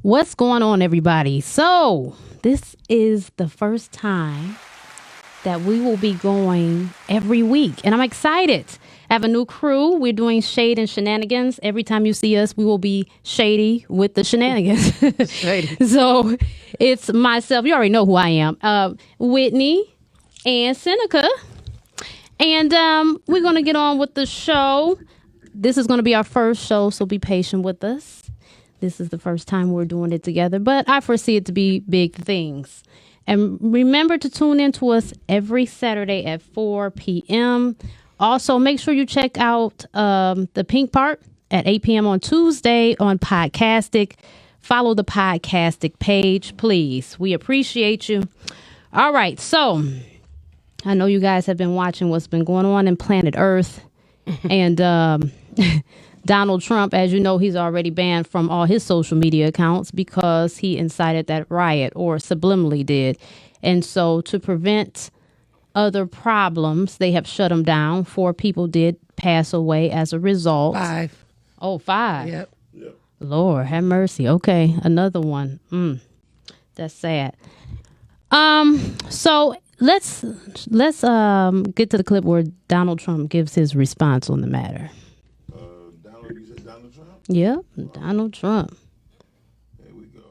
What's going on, everybody? So this is the first time that we will be going every week, and I'm excited. I have a new crew. We're doing Shade and Shenanigans. Every time you see us, we will be shady with the shenanigans. Shady. So it's myself. You already know who I am. Whitney and Seneca. And we're going to get on with the show. This is going to be our first show, so be patient with us. This is the first time we're doing it together, but I foresee it to be big things. And remember to tune in to us every Saturday at 4 p.m. Also, make sure you check out the Pink Part at 8 p.m. on Tuesday on Podcastic. Follow the Podcastic page, please. We appreciate you. All right, so I know you guys have been watching what's been going on in planet Earth. And Donald Trump, as you know, he's already banned from all his social media accounts because he incited that riot, or subliminally did. And so to prevent other problems, they have shut him down. 4 people did pass away as a result. 5. Oh, 5. Yep. Lord have mercy. Okay, another one. That's sad. So let's get to the clip where Donald Trump gives his response on the matter. You said Donald Trump? Yep, Donald Trump. There we go.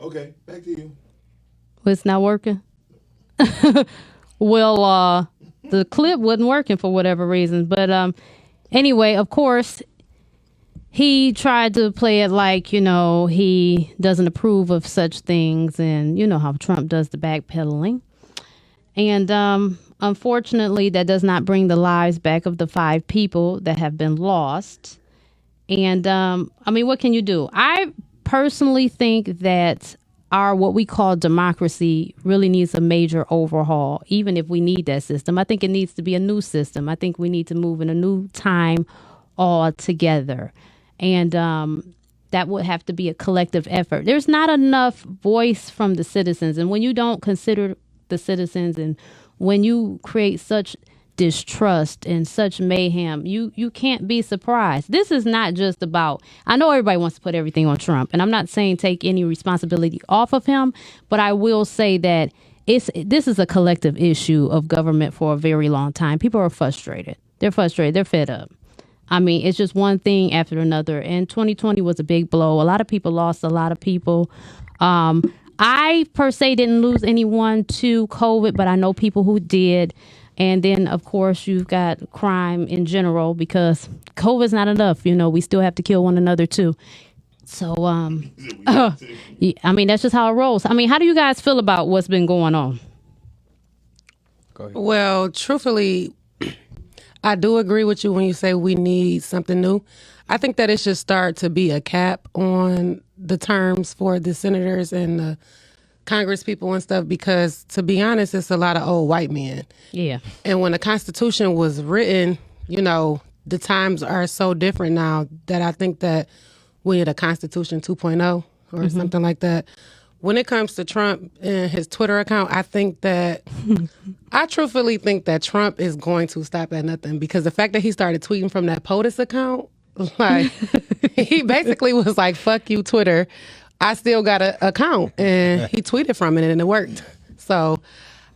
Okay, back to you. It's not working? Well, the clip wasn't working for whatever reason. But anyway, of course, he tried to play it like, you know, he doesn't approve of such things. And you know how Trump does the backpedaling. And unfortunately, that does not bring the lives back of the 5 people that have been lost. And I mean, what can you do? I personally think that our what we call democracy really needs a major overhaul, even if we need that system. I think it needs to be a new system. I think we need to move in a new time altogether. And that would have to be a collective effort. There's not enough voice from the citizens. And when you don't consider the citizens, and when you create such distrust and such mayhem, you can't be surprised. This is not just about, I know everybody wants to put everything on Trump, and I'm not saying take any responsibility off of him, but I will say that this is a collective issue of government for a very long time. People are frustrated. They're frustrated. They're fed up. I mean, it's just one thing after another. And 2020 was a big blow. A lot of people lost a lot of people. I, per se, didn't lose anyone to COVID, but I know people who did. And then, of course, you've got crime in general, because COVID's not enough. You know, we still have to kill one another, too. So, yeah, I mean, that's just how it rolls. I mean, how do you guys feel about what's been going on? Go ahead. Well, truthfully, I do agree with you when you say we need something new. I think that it should start to be a cap on the terms for the senators and the Congress people and stuff, because to be honest, it's a lot of old white men. Yeah. And when the Constitution was written, you know, the times are so different now that I think that we need a Constitution 2.0 or something like that. When it comes to Trump and his Twitter account, I think that I truthfully think that Trump is going to stop at nothing, because the fact that he started tweeting from that POTUS account, like he basically was like, fuck you, Twitter. I still got an account, and he tweeted from it and it worked. So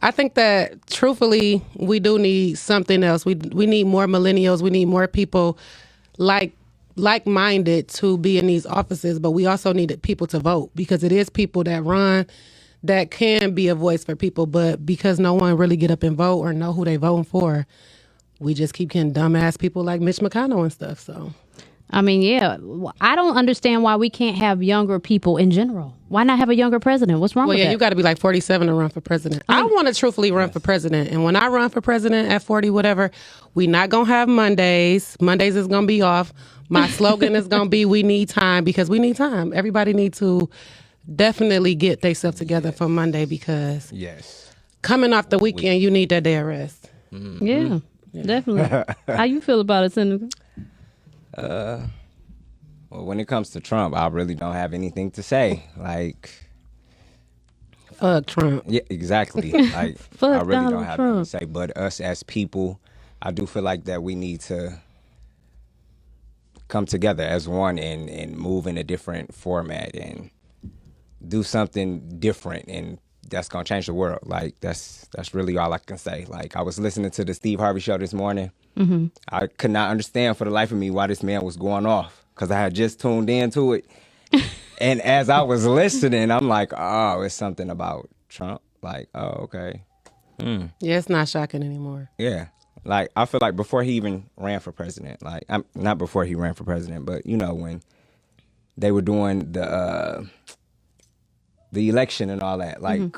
I think that truthfully, we do need something else. We need more millennials. We need more people like-minded to be in these offices, but we also need people to vote, because it is people that run that can be a voice for people. But because no one really get up and vote or know who they voting for, we just keep getting dumbass people like Mitch McConnell and stuff. So. I mean, yeah, I don't understand why we can't have younger people in general. Why not have a younger president? What's wrong with that? Well, yeah, you got to be like 47 to run for president. I want to truthfully run for president. And when I run for president at 40, whatever, we not going to have Mondays. Mondays is going to be off. My slogan is going to be, we need time, because we need time. Everybody need to definitely get themselves together for Monday, because coming off the weekend, you need that day of rest. Yeah, definitely. How you feel about it, Senator? Well, when it comes to Trump, I really don't have anything to say. Like, Fuck Trump. Yeah, exactly. Like I Fuck really Donald don't have Trump. nothing to say. But us as people, I do feel like that we need to come together as one and move in a different format and do something different, and that's gonna change the world. Like that's really all I can say. Like I was listening to the Steve Harvey show this morning. Mm-hmm. I could not understand for the life of me why this man was going off, because I had just tuned into it. And as I was listening, I'm like, oh, it's something about Trump. Like, oh, okay. Yeah, it's not shocking anymore. Yeah. Like, I feel like before he even ran for president, like, not before he ran for president, but, you know, when they were doing the election and all that, like,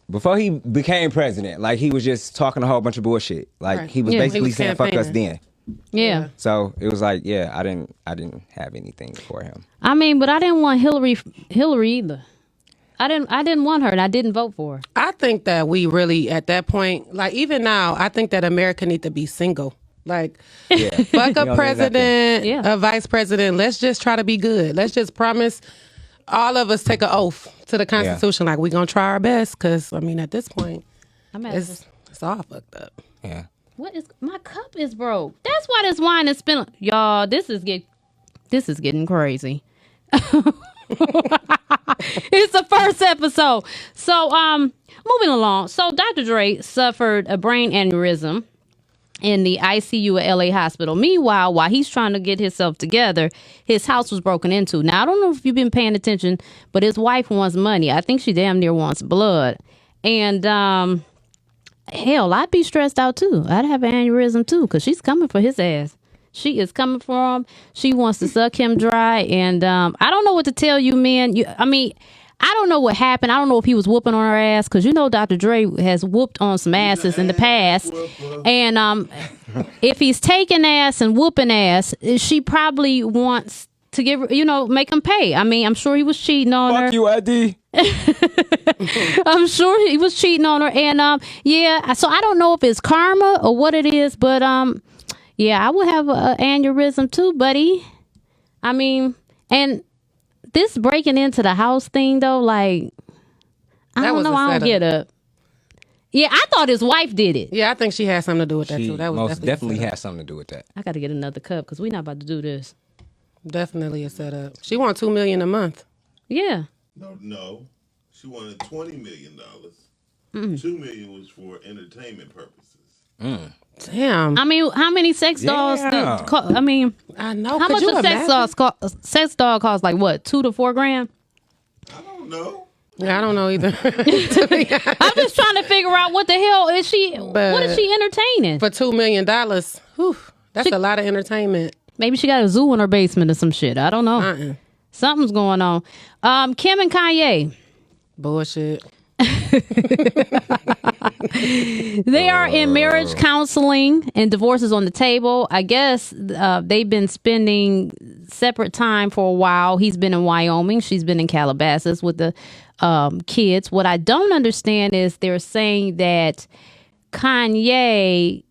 before he became president, like, he was just talking a whole bunch of bullshit. Like, Right. he was Yeah. basically He was saying, fuck us campaigning. then. Yeah. So it was like, yeah, I didn't have anything for him. I mean, but I didn't want Hillary either. I didn't want her, and I didn't vote for her. I think that we really, at that point, like even now, I think that America need to be single. Like, Yeah. fuck You don't a need president, Yeah. a vice president. Let's just try to be good. Let's just promise all of us take an oath to the Constitution. Like, we're going to try our best. Because, I mean, at this point, I'm at it's all fucked up. Yeah. What is my cup is broke? That's why this wine is spilling. Y'all, this is getting crazy. It's the first episode. So moving along. So Dr. Dre suffered a brain aneurysm in the ICU at LA hospital. Meanwhile, while he's trying to get himself together, his house was broken into. Now, I don't know if you've been paying attention, but his wife wants money. I think she damn near wants blood. And hell, I'd be stressed out too. I'd have an aneurysm too, because she's coming for his ass. She is coming for him. She wants to suck him dry. And I don't know what to tell you, man. I don't know what happened. I don't know if he was whooping on her ass, because you know Dr. Dre has whooped on some asses in the past. And if he's taking ass and whooping ass, she probably wants to make him pay. I mean, I'm sure he was cheating on her. Fuck you, ID. I'm sure he was cheating on her. And yeah, so I don't know if it's karma or what it is, but yeah, I would have an aneurysm too, buddy. I mean, and this breaking into the house thing though, like, I That don't was know, a I don't setup. get it. Yeah, I thought his wife did it. Yeah, I think she had something to do with that She too. That was most definitely a setup. has something to do with that. I got to get another cup because we're not about to do this. Definitely a setup. She wants $2 million a month. Yeah. No. She wanted $20 million. $2 million was for entertainment purposes. Damn. I mean, how many sex dolls? Yeah. I mean, I know. how Could much you a imagine? sex doll cost? Like what, $2 to $4 grand? I don't know. Yeah, I don't know either. To be honest. I'm just trying to figure out what the hell is she? What is she entertaining? For $2 million, whew, that's a lot of entertainment. Maybe she got a zoo in her basement or some shit. I don't know. Uh-uh. Something's going on. Kim and Kanye. Bullshit. They are in marriage counseling and divorce is on the table. I guess they've been spending separate time for a while. He's been in Wyoming. She's been in Calabasas with the kids. What I don't understand is they're saying that Kanye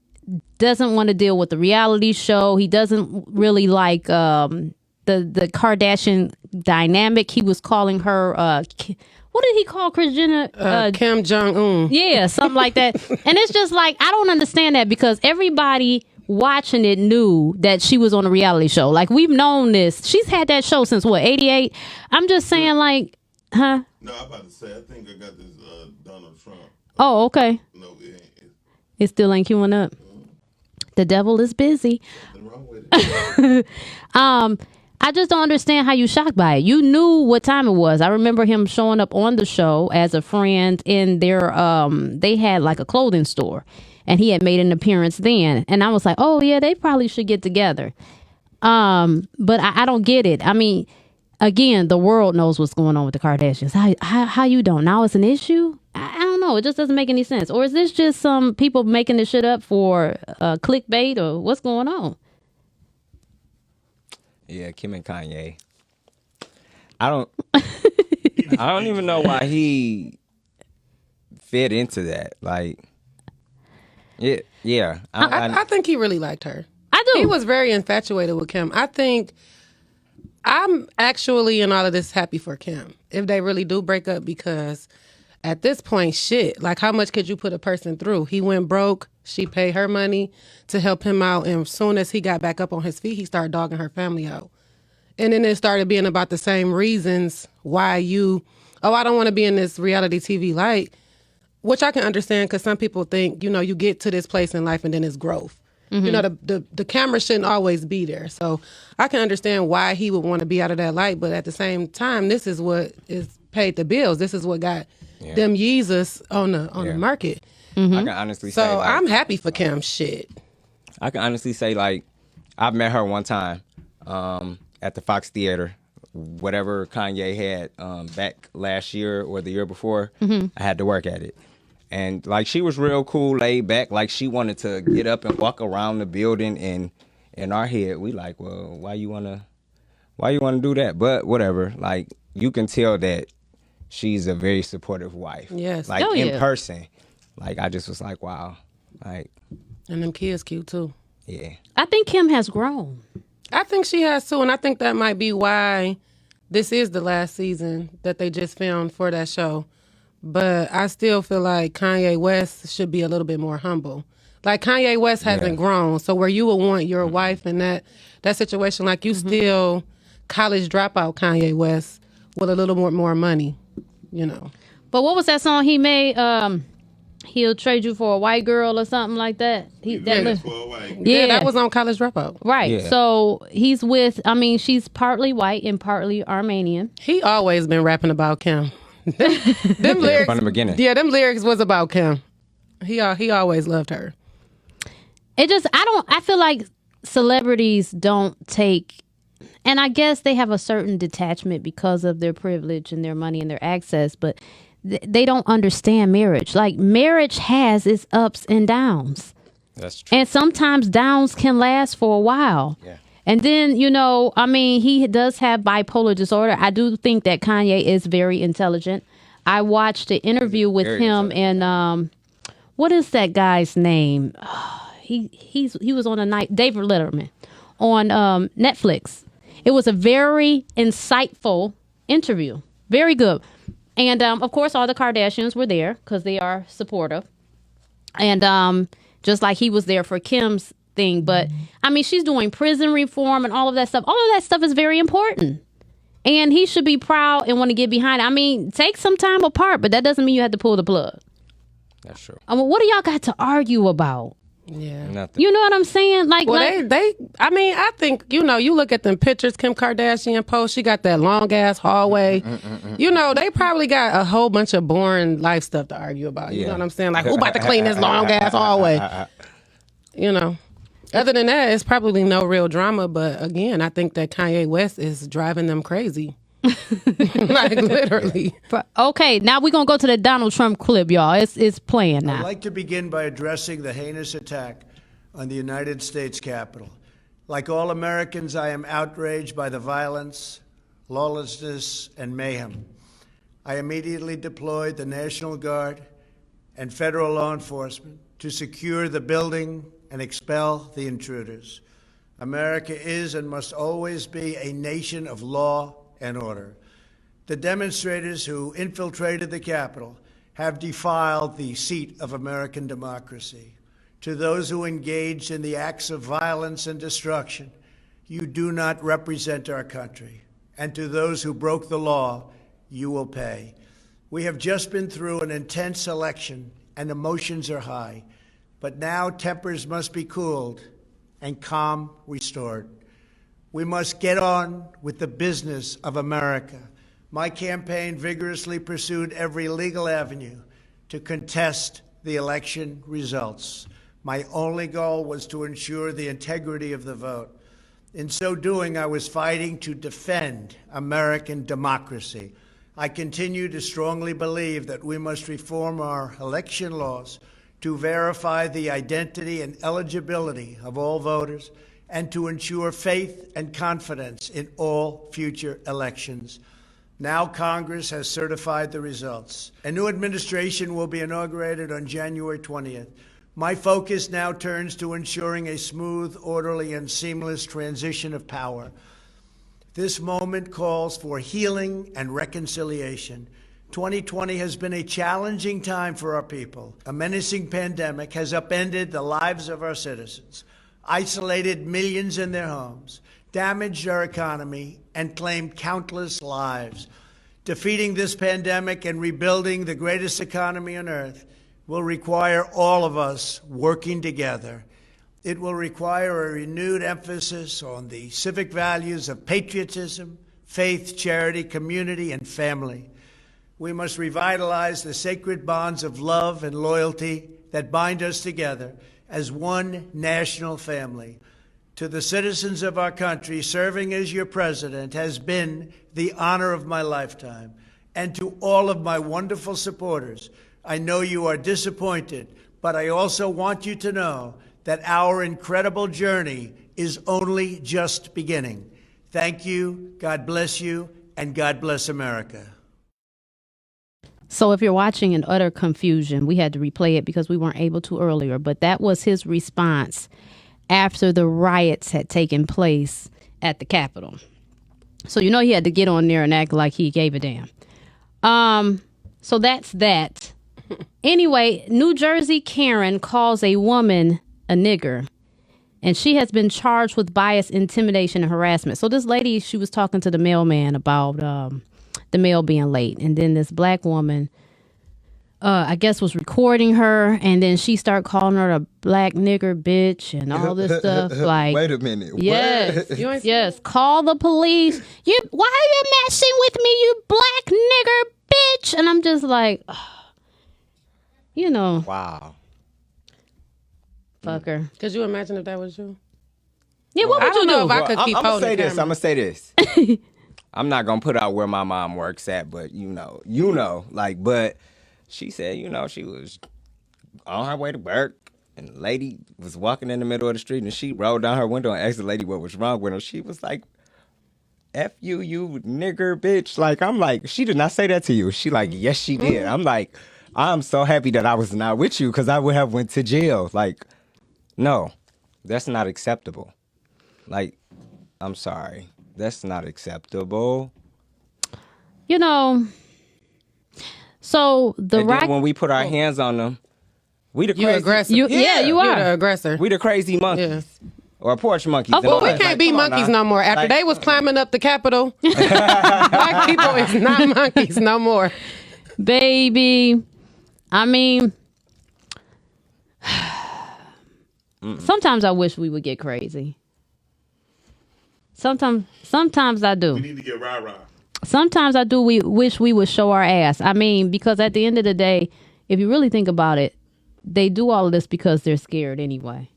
doesn't want to deal with the reality show. He doesn't really like the Kardashian dynamic. He was calling her what did he call Kris Jenner? Kim Jong-un. Yeah, something like that. And it's just like, I don't understand that, because everybody watching it knew that she was on a reality show. Like, we've known this. She's had that show since what, 88? I'm just saying, like, huh? No, I'm about to say, I think I got this Donald Trump. Oh, okay. No, it ain't. It still ain't queuing up. The devil is busy. Nothing wrong with it. I just don't understand how you shocked by it. You knew what time it was. I remember him showing up on the show as a friend in their, they had like a clothing store, and he had made an appearance then. And I was like, oh yeah, they probably should get together. But I don't get it. I mean, again, the world knows what's going on with the Kardashians. How you don't? Now it's an issue? I don't know. It just doesn't make any sense. Or is this just some people making this shit up for clickbait, or what's going on? Yeah, Kim and Kanye. I don't even know why he fit into that. Like, yeah. I think he really liked her. I do. He was very infatuated with Kim. I think I'm actually in all of this happy for Kim if they really do break up, because at this point, shit, like how much could you put a person through? He went broke. She paid her money to help him out. And as soon as he got back up on his feet, he started dogging her family out. And then it started being about the same reasons why I don't want to be in this reality TV light, which I can understand because some people think, you get to this place in life and then it's growth. The camera shouldn't always be there. So I can understand why he would want to be out of that light. But at the same time, this is what is paid the bills. This is what got them Yeezus on the market. I can honestly say, So I'm happy for Kim. Shit. I can honestly say, like, I've met her one time at the Fox Theater. Whatever Kanye had back last year or the year before, I had to work at it. And, like, she was real cool, laid back. Like, she wanted to get up and walk around the building. And in our head, we like, well, why you wanna do that? But whatever. Like, you can tell that she's a very supportive wife. Yes. Like, in person. Like, I just was like, wow. Like, And them kids cute, too. yeah. I think Kim has grown. I think she has, too. And I think that might be why this is the last season that they just filmed for that show. But I still feel like Kanye West should be a little bit more humble. Like, Kanye West hasn't grown. So where you would want your wife in that situation, like, you still college dropout Kanye West with a little more money, But what was that song he made? He'll trade you for a white girl or something like that. Yeah, Yeah, that was on College Dropout. right. Yeah. So he's with, she's partly white and partly Armenian. He always been rapping about Kim. them lyrics From the beginning. Yeah, them lyrics was about Kim. He always loved her. I feel like celebrities don't take, and I guess they have a certain detachment because of their privilege and their money and their access, but they don't understand marriage. Like, marriage has its ups and downs. That's true. And sometimes downs can last for a while. Yeah. And then, he does have bipolar disorder. I do think that Kanye is very intelligent. I watched an interview with him and what is that guy's name? He was on a night, David Letterman, on Netflix. It was a very insightful interview. Very good. And of course, all the Kardashians were there because they are supportive. And just like he was there for Kim's thing. But she's doing prison reform and all of that stuff. All of that stuff is very important. And he should be proud and want to get behind it. Take some time apart, but that doesn't mean you have to pull the plug. That's true. What do y'all got to argue about? Yeah. Nothing. You know what I'm saying? I think, you look at them pictures Kim Kardashian posts, she got that long ass hallway. They probably got a whole bunch of boring life stuff to argue about. You know what I'm saying? Like, who about to clean this long ass hallway? Other than that, it's probably no real drama. But again, I think that Kanye West is driving them crazy. Like, literally. Okay, now we're going to go to the Donald Trump clip, y'all. It's playing now. I'd like to begin by addressing the heinous attack on the United States Capitol. Like all Americans, I am outraged by the violence, lawlessness, and mayhem. I immediately deployed the National Guard and federal law enforcement to secure the building and expel the intruders. America is and must always be a nation of law and order. The demonstrators who infiltrated the Capitol have defiled the seat of American democracy. To those who engaged in the acts of violence and destruction, you do not represent our country. And to those who broke the law, you will pay. We have just been through an intense election and emotions are high, but now tempers must be cooled and calm restored. We must get on with the business of America. My campaign vigorously pursued every legal avenue to contest the election results. My only goal was to ensure the integrity of the vote. In so doing, I was fighting to defend American democracy. I continue to strongly believe that we must reform our election laws to verify the identity and eligibility of all voters and to ensure faith and confidence in all future elections. Now Congress has certified the results. A new administration will be inaugurated on January 20th. My focus now turns to ensuring a smooth, orderly, and seamless transition of power. This moment calls for healing and reconciliation. 2020 has been a challenging time for our people. A menacing pandemic has upended the lives of our citizens, isolated millions in their homes, damaged our economy, and claimed countless lives. Defeating this pandemic and rebuilding the greatest economy on earth will require all of us working together. It will require a renewed emphasis on the civic values of patriotism, faith, charity, community, and family. We must revitalize the sacred bonds of love and loyalty that bind us together as one national family. To the citizens of our country, serving as your president has been the honor of my lifetime. And to all of my wonderful supporters, I know you are disappointed, but I also want you to know that our incredible journey is only just beginning. Thank you, God bless you, and God bless America. So if you're watching in utter confusion, we had to replay it because we weren't able to earlier, but that was his response after the riots had taken place at the Capitol. So you know he had to get on there and act like he gave a damn. So that's that. Anyway, New Jersey Karen calls a woman a nigger, and she has been charged with bias, intimidation, and harassment. So this lady, she was talking to the mailman about the mail being late, and then this black woman, I guess, was recording her, and then she started calling her a black nigger bitch and all this stuff. Like, wait a minute. Yes, What? yes. Call the police. Why are you messing with me, you black nigger bitch? And I'm just like, you know, Wow. fucker. Could you imagine if that was you? Yeah, what I would don't you know do? if I could keep I'm gonna holding say the this. camera. I'm gonna say this. I'm not gonna put out where my mom works at, but you know, like, but she said, she was on her way to work, and the lady was walking in the middle of the street, and she rolled down her window and asked the lady what was wrong with her. She was like, "F you, you nigger bitch." Like, I'm like, she did not say that to you. She like, yes, she did. I'm like, I'm so happy that I was not with you because I would have went to jail. Like, no, that's not acceptable. Like, I'm sorry. That's not acceptable. You know, so the And then when we put our hands on them, we the You crazy. aggressive. You You're are. the aggressor. We the crazy monkeys. Or porch monkeys. Oh, and well, all we that. Can't be come on monkeys now. no more. After Like, they was climbing up the Capitol, black people is not monkeys no more. baby, I mean, sometimes I wish we would get crazy. Sometimes I do. We need to get rah-rah. Sometimes I do. We wish we would show our ass. I mean, because at the end of the day, if you really think about it, they do all of this because they're scared anyway.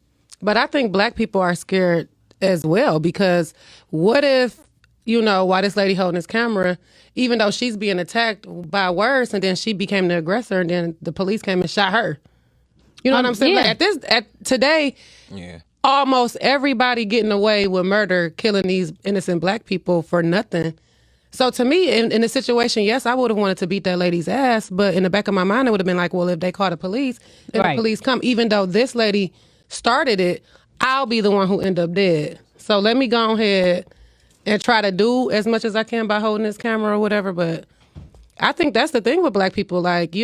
But I think black people are scared as well, because what if, while this lady holding this camera, even though she's being attacked by words, and then she became the aggressor, and then the police came and shot her. You know what I'm saying? yeah. Like at today, Yeah. almost everybody getting away with murder, killing these innocent black people for nothing. So to me, in a situation, yes, I would have wanted to beat that lady's ass, but in the back of my mind, it would have been like, well, if they call the police, and Right. the police come, even though this lady started it, I'll be the one who end up dead. So let me go ahead and try to do as much as I can by holding this camera or whatever. But I think that's the thing with black people. Like,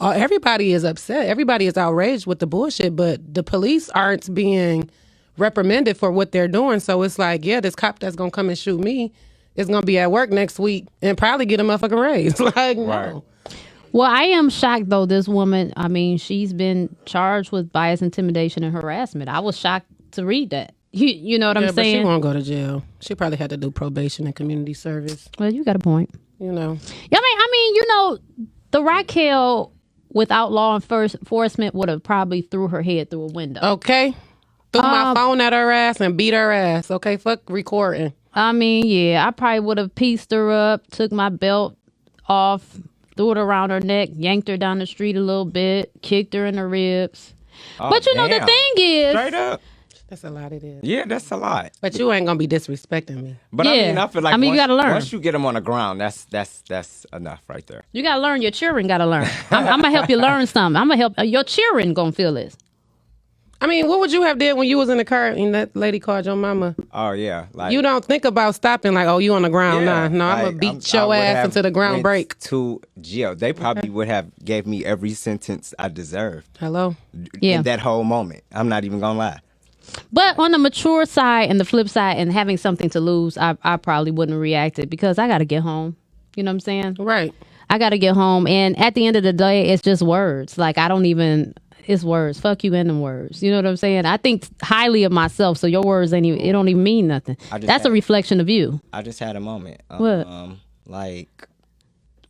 everybody is upset. Everybody is outraged with the bullshit, but the police aren't being reprimanded for what they're doing. So it's like, yeah, this cop that's going to come and shoot me is going to be at work next week and probably get a motherfucking raise. Like, no. Right. Well, I am shocked, though, this woman, I mean, she's been charged with bias, intimidation, and harassment. I was shocked to read that. You know what I'm But saying? she won't go to jail. She probably had to do probation and community service. Well, you got a point. You know. Yeah, I mean, the Raquel without law enforcement would have probably threw her head through a window. Okay. Threw my phone at her ass and beat her ass. Okay, fuck recording. I mean, yeah, I probably would have pieced her up, took my belt off, threw it around her neck, yanked her down the street a little bit, kicked her in the ribs. Oh, But you know, the damn. thing is, Straight up. That's a lot, it is. Yeah, that's a lot. But you ain't gonna be disrespecting me. But Yeah. I mean, I feel like I mean, you once, gotta learn. once you get them on the ground, that's enough right there. you got to learn. Your children got to learn. I'm going to help you learn something. I'm going to help. Your children going to feel this. I mean, what would you have did when you was in the car and that lady called your mama? Oh yeah, like You don't think about stopping like, oh, you on the ground? yeah, No, I'm like, gonna beat I your would ass have until the ground went break. to jail. They probably would have gave me every sentence I deserved. Hello. Yeah. In that whole moment. I'm not even gonna lie. But on the mature side and the flip side and having something to lose, I probably wouldn't have reacted because I got to get home. You know what I'm saying? Right. I got to get home. And at the end of the day, it's just words. Like, I don't even, it's words. Fuck you and them words. You know what I'm saying? I think highly of myself. So your words ain't even, it don't even mean nothing. That's a reflection of you. I just had a moment. What? Like,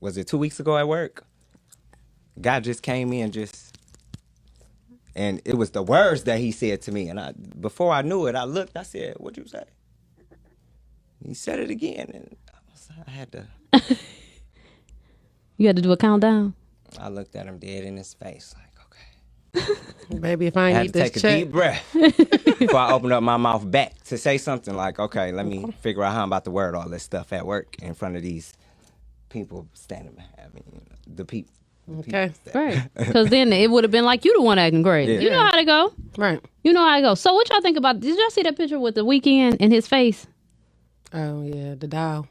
was it 2 weeks ago at work? Guy just came in and it was the words that he said to me. And before I knew it, I looked, I said, what'd you say? He said it again. And I had to. You had to do a countdown? I looked at him dead in his face, like, okay. Baby, if I I ain't had eat to this take a check. deep breath before I opened up my mouth back to say something like, okay, let me figure out how I'm about to word all this stuff at work in front of these people standing behind me, the people. Okay. Right. Because then it would have been like you the one acting great. Yeah. You know how to go. Right. You know how to go. So what y'all think about, did y'all see that picture with the Weeknd in his face? Oh yeah, the doll.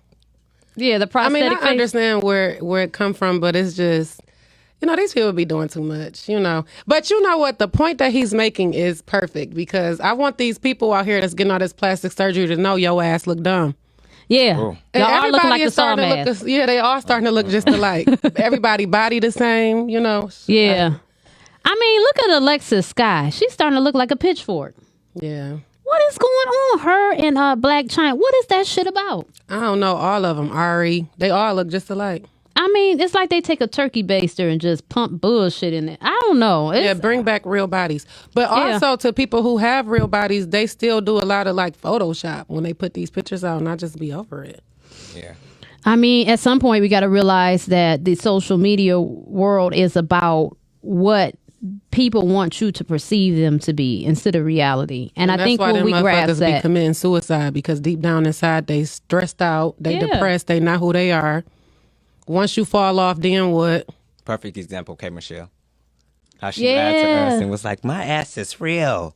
Yeah, the I prosthetic mean, I face. understand where it come from, but it's just, these people be doing too much, But you know what? The point that he's making is perfect because I want these people out here that's getting all this plastic surgery to know your ass look dumb. Yeah. Oh. Y'all all looking like the is Saw starting to Man. look, they all starting to look just alike. Everybody body the same, Yeah. I mean, look at Alexis Sky. She's starting to look like a pitchfork. Yeah. What is going on? Her and Black China. What is that shit about? I don't know. All of them, Ari, they all look just alike. I mean, it's like they take a turkey baster and just pump bullshit in it. I don't know. Yeah, bring back real bodies. But also to people who have real bodies, they still do a lot of like Photoshop when they put these pictures out and I just be over it. Yeah. I mean, at some point we got to realize that the social media world is about what people want you to perceive them to be instead of reality. And I that's think why when them we grasp motherfuckers be that, committing suicide because deep down inside they stressed out, they depressed, they not who they are. Once you fall off, then what? Perfect example, K. Michelle. How she lied to us and was like, my ass is real.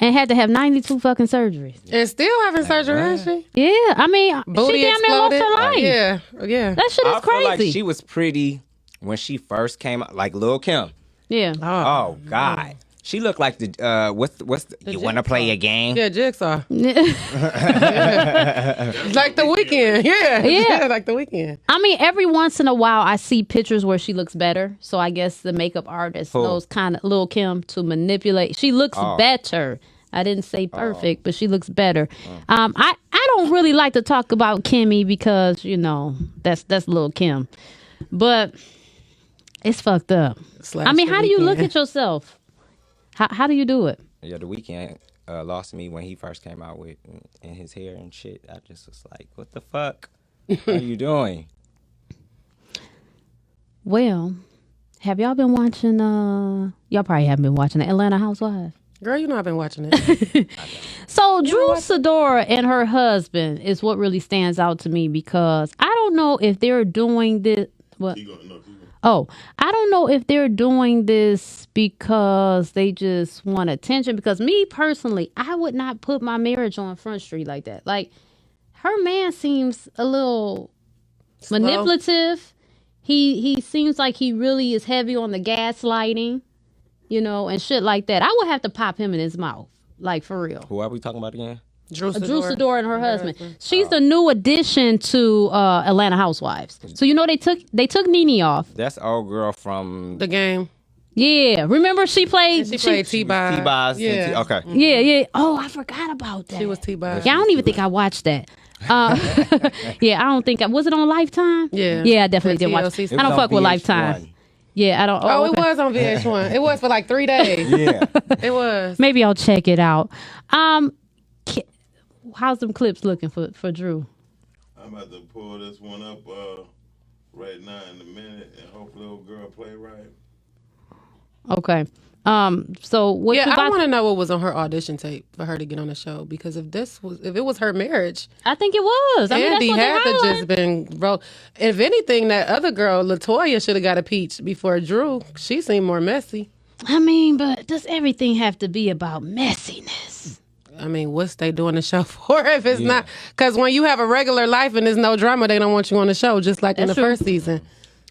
and had to have 92 fucking surgeries. And still having surgery, isn't she? Yeah, I mean, Booty she damn near lost exploded. her life. Yeah. That shit is I feel crazy. like she was pretty when she first came out, like Lil' Kim. Yeah. Oh God, she looked like the what's the you want to play a game? Yeah, Jigsaw. Like The Weeknd. Yeah, like The Weeknd. I mean, every once in a while, I see pictures where she looks better. So I guess the makeup artist knows kind of Lil' Kim to manipulate. She looks better. I didn't say perfect, but she looks better. I don't really like to talk about Kimmy because that's Lil' Kim, but it's fucked up. I mean, how do you look at yourself? How do you do it? Yeah, The Weeknd lost me when he first came out with in his hair and shit. I just was like, what the fuck are you doing? Well, have y'all been watching? Y'all probably haven't been watching the Atlanta Housewives. Girl, I've been watching it. So Drew Sidora and her husband is what really stands out to me because I don't know if they're doing this. What? Oh, I don't know if they're doing this because they just want attention. Because me personally, I would not put my marriage on Front Street like that. Like, her man seems a little manipulative. He seems like he really is heavy on the gaslighting, and shit like that. I would have to pop him in his mouth, like for real. Who are we talking about again? Drew Sidora and her husband. She's the new addition to Atlanta Housewives. So they took Nene off. That's old girl from The Game. Yeah, remember she played. She played T-Boz. T-Boz. Yeah. Okay. Yeah. Oh, I forgot about that. She was T-Boz. Yeah, I don't even think I watched that. Yeah, I don't think was it on Lifetime? Yeah. Yeah, I definitely didn't watch. TLC. I don't fuck with Lifetime. Yeah, I don't. Oh, okay. it was on VH1. It was for like 3 days. Yeah. It was. Maybe I'll check it out. How's them clips looking for Drew? I'm about to pull this one up right now in a minute, and hopefully old girl play right. Okay. So what? Yeah, you I want to know what was on her audition tape for her to get on the show because if it was her marriage, I think it was. I mean, Andy that's had what to just been wrote. If anything, that other girl, Latoya, should have got a peach before Drew. She seemed more messy. I mean, but does everything have to be about messiness? I mean, what's they doing the show for if it's not? Because when you have a regular life and there's no drama, they don't want you on the show, just like in the first season.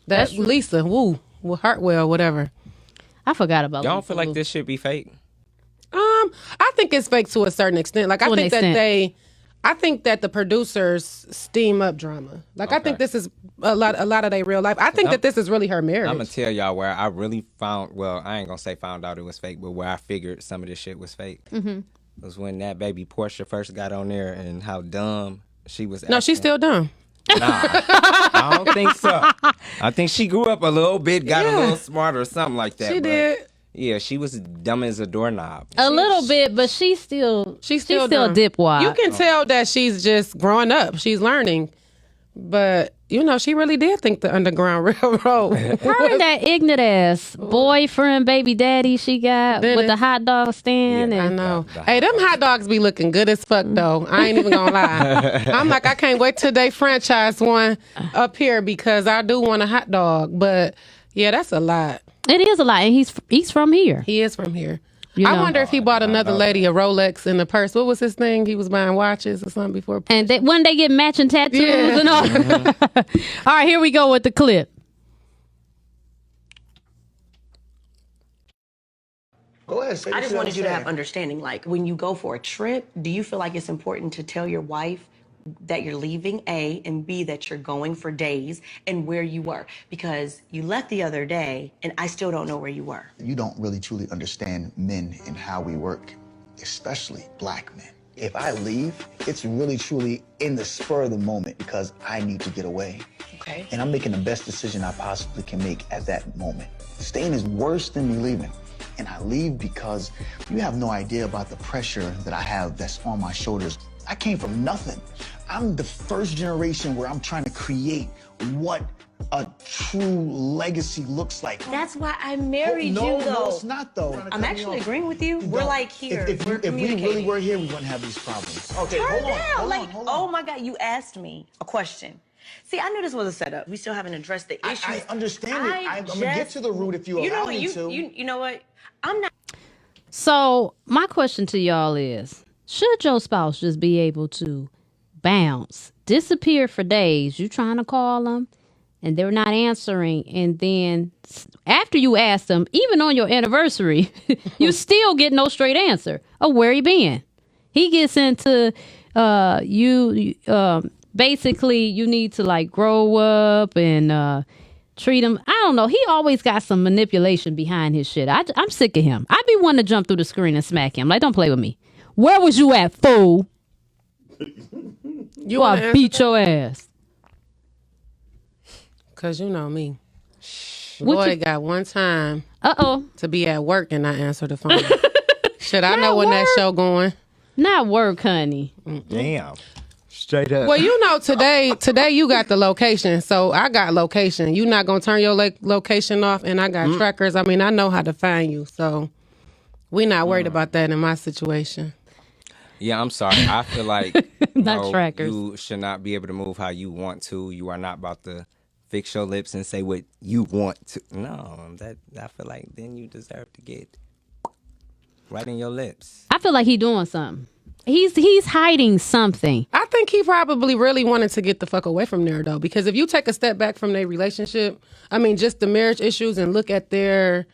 That's Lisa, with Hartwell, whatever. I forgot about Y'all don't Lisa feel like Wu. this should be fake? I think it's fake to a certain extent. Like, I think that the producers steam up drama. Like, I think this is a lot of their real life. I think that this is really her marriage. I'm gonna tell y'all where I really found. Well, I ain't gonna say found out it was fake, but where I figured some of this shit was fake was when that baby Portia first got on there and how dumb she was. No, she's still dumb. Nah, I don't think so. I think she grew up a little bit, got a little smarter or something like that. She did. Yeah, she was dumb as a doorknob. A little bit, but she's still a dumb. dipwad. You can tell that she's just growing up. She's learning. But, she really did think the Underground Railroad. Her and that ignorant ass boyfriend, baby daddy she got with the hot dog stand. I And know. Hey, them hot dogs be looking good as fuck, though. I ain't even gonna lie. I'm like, I can't wait till they franchise one up here because I do want a hot dog. But, yeah, that's a lot. It is a lot, and he's from here. He is from here. You I know. wonder if he bought another lady a Rolex in the purse. What was his thing? He was buying watches or something before. And when they get matching tattoos and all. All right, here we go with the clip. Go ahead. Say I what just you wanted you to gotta have say. understanding. Like, when you go for a trip, do you feel like it's important to tell your wife that you're leaving, A, and B, that you're going for days and where you were? Because you left the other day, and I still don't know where you were. You don't really truly understand men and how we work, especially black men. If I leave, it's really truly in the spur of the moment because I need to get away. Okay. And I'm making the best decision I possibly can make at that moment. Staying is worse than me leaving. And I leave because you have no idea about the pressure that I have that's on my shoulders. I came from nothing. I'm the first generation where I'm trying to create what a true legacy looks like. That's why I married you, though. No, it's not, though. I'm actually agreeing with you. We're like here. If We're we communicating. really were here, we wouldn't have these problems. Okay, Turn hold down. on. Oh my God, you asked me a question. See, I knew this was a setup. We still haven't addressed the issues. I understand it. I'm gonna get to the root if you allow me to. You know what? I'm not. So my question to y'all is, should your spouse just be able to bounce, disappear for days? You trying to call them and they're not answering. And then after you ask them, even on your anniversary, you still get no straight answer of where he been. He gets into basically you need to like grow up and treat him. I don't know. He always got some manipulation behind his shit. I'm sick of him. I be wanting to jump through the screen and smack him. Like, don't play with me. Where was you at, fool? You want to beat your ass. Because you know me. What Boy you- got one time Uh-oh. to be at work and not answer the phone. Should I know Not when that work. show going? Not work, honey. Damn. Straight up. Well, you know, today you got the location, so I got location. You not gonna turn your location off, and I got trackers. I mean, I know how to find you, so we not worried about that in my situation. Yeah, I'm sorry. I feel like Not trackers. you should not be able to move how you want to. You are not about to fix your lips and say what you want to. No, I feel like then you deserve to get right in your lips. I feel like he doing something. He's hiding something. I think he probably really wanted to get the fuck away from there, though, because if you take a step back from their relationship, I mean, just the marriage issues and look at their,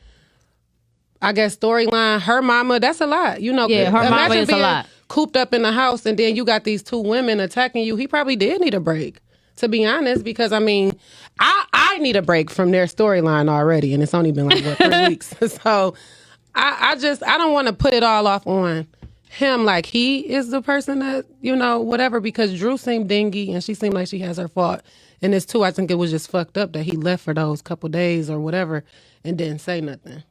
I guess, storyline, her mama, that's a lot. You know, Yeah, her mama imagine is a being lot. cooped up in the house and then you got these two women attacking you. He probably did need a break, to be honest, because, I mean, I need a break from their storyline already, and it's only been like, 3 weeks. So I don't want to put it all off on him like he is the person that, you know, whatever, because Drew seemed dingy and she seemed like she has her fault. And this too, I think it was just fucked up that he left for those couple days or whatever and didn't say nothing.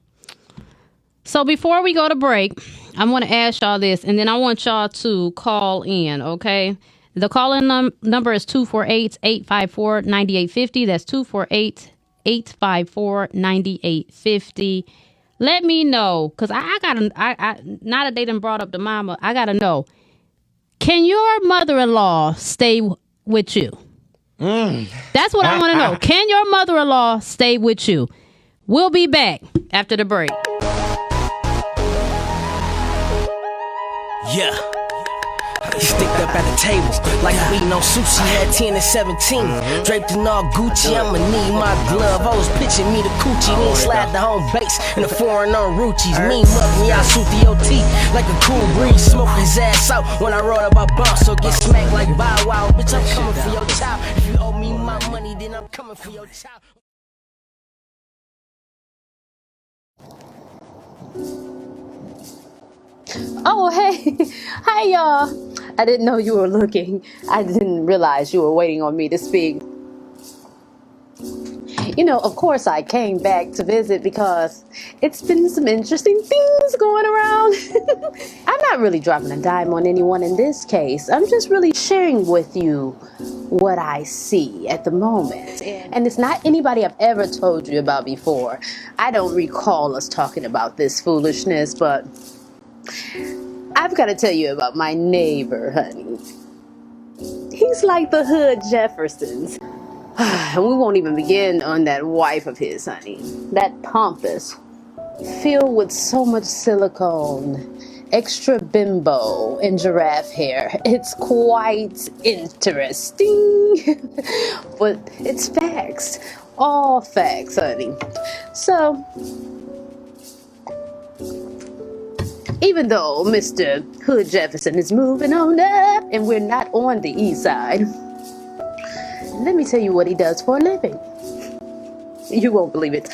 So before we go to break, I want to ask y'all this, and then I want y'all to call in, okay? The call-in number is 248-854-9850. That's 248-854-9850. Let me know, because I gotta, now that they done brought up the mama, I gotta know, can your mother-in-law stay with you? That's what I want to know. Can your mother-in-law stay with you? We'll be back after the break. Yeah. Sticked up at the table, like we eating on sushi, had 10 and 17. Draped in all Gucci, I'ma need my glove. I was pitching me the coochie, then slide the home base in the foreign on Ruchis. Mean mug me, I shoot the OT like a cool breeze. Smoke his ass out when I roll up my bump, so get smacked like Bow Wow. Bitch, I'm coming for your child. If you owe me my money, then I'm coming for your child. Oh, hey. Hi, y'all. I didn't know you were looking. I didn't realize you were waiting on me to speak. You know, of course I came back to visit because it's been some interesting things going around. I'm not really dropping a dime on anyone in this case. I'm just really sharing with you what I see at the moment. And it's not anybody I've ever told you about before. I don't recall us talking about this foolishness, but I've got to tell you about my neighbor, honey. He's like the hood Jeffersons. And we won't even begin on that wife of his, honey. That pompous, filled with so much silicone, extra bimbo, and giraffe hair. It's quite interesting. But it's facts. All facts, honey. So, even though Mr. Hood Jefferson is moving on up and we're not on the east side, let me tell you what he does for a living. You won't believe it.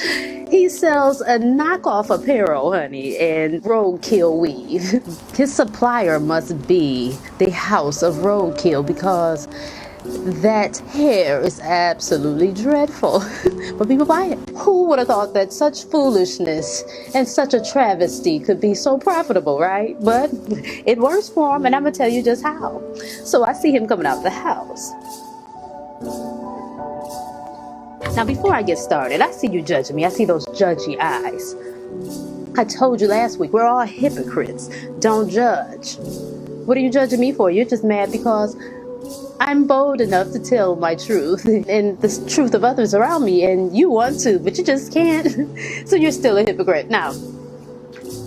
He sells a knockoff apparel, honey, and roadkill weave. His supplier must be the House of Roadkill because that hair is absolutely dreadful. But people buy it. Who would have thought that such foolishness and such a travesty could be so profitable, right? But it works for him, and I'm going to tell you just how. So I see him coming out the house. Now, before I get started, I see you judging me. I see those judgy eyes. I told you last week, we're all hypocrites. Don't judge. What are you judging me for? You're just mad because I'm bold enough to tell my truth and the truth of others around me, and you want to, but you just can't. So you're still a hypocrite. Now,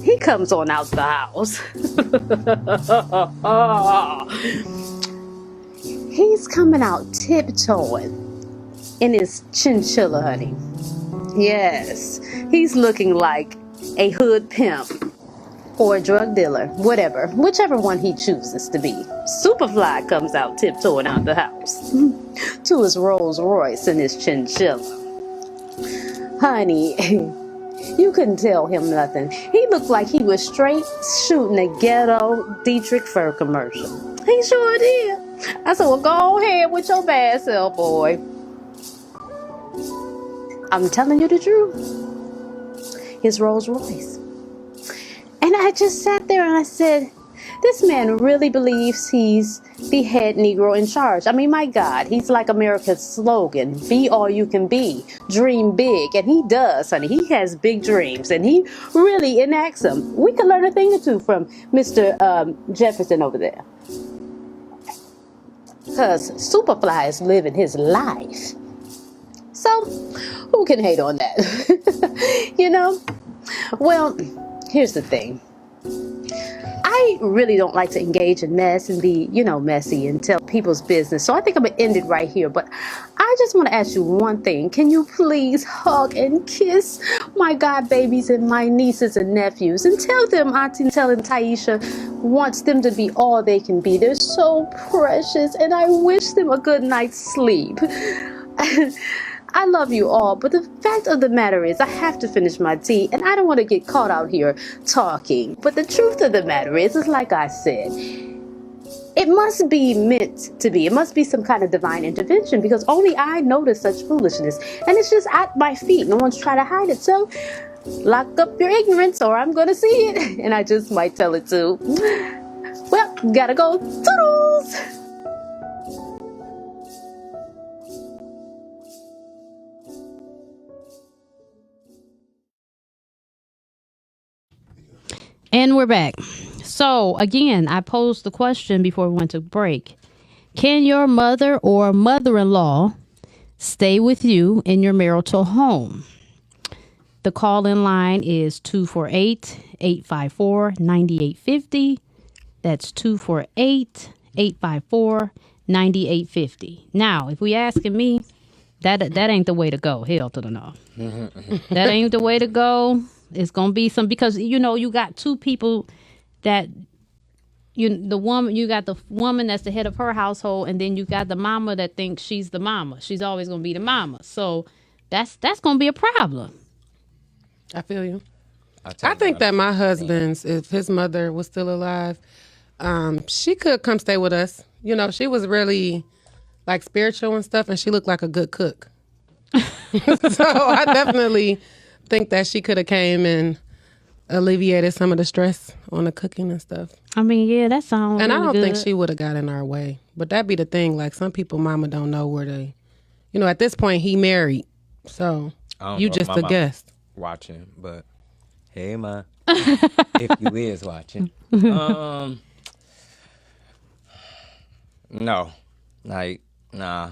he comes on out the house. He's coming out tiptoeing in his chinchilla, honey. Yes, he's looking like a hood pimp or a drug dealer, whatever, whichever one he chooses to be. Superfly comes out tiptoeing out the house to his Rolls Royce and his chinchilla. Honey, you couldn't tell him nothing. He looked like he was straight shooting a ghetto Dietrich Fur commercial. He sure did. I said, well, go ahead with your bad self, boy. I'm telling you the truth. His Rolls Royce. And I just sat there and I said, this man really believes he's the head Negro in charge. I mean, my God, he's like America's slogan, be all you can be, dream big. And he does, honey. He has big dreams and he really enacts them. We could learn a thing or two from Mr. Jefferson over there. Because Superfly is living his life. So, who can hate on that? You know? Well, here's the thing. I really don't like to engage in mess and be, messy and tell people's business. So I think I'm going to end it right here. But I just want to ask you one thing. Can you please hug and kiss my god babies and my nieces and nephews and tell them Auntie telling Taisha wants them to be all they can be. They're so precious and I wish them a good night's sleep. I love you all, but the fact of the matter is I have to finish my tea and I don't want to get caught out here talking. But the truth of the matter is like I said, it must be meant to be. It must be some kind of divine intervention because only I notice such foolishness. And it's just at my feet. No one's trying to hide it. So lock up your ignorance or I'm going to see it. And I just might tell it too. Well, gotta go. Toodles! And we're back. So, again, I posed the question before we went to break. Can your mother or mother-in-law stay with you in your marital home? The call-in line is 248-854-9850. That's 248-854-9850. Now, if we asking me, that ain't the way to go. Hell to the no. That ain't the way to go. It's gonna be some, because you got two people that you got the woman that's the head of her household, and then you got the mama that thinks she's the mama. She's always gonna be the mama. So that's gonna be a problem. I feel you. I think that my husband's, if his mother was still alive, she could come stay with us. She was really like spiritual and stuff, and she looked like a good cook. So I definitely think that she could have came and alleviated some of the stress on the cooking and stuff. I mean, yeah, that sounds And really I don't good. think she would have got in our way. But that'd be the thing. Like, some people, mama don't know where they, at this point, he married. So you just a guest. Watching, but hey, ma, if you is watching. No, like, nah.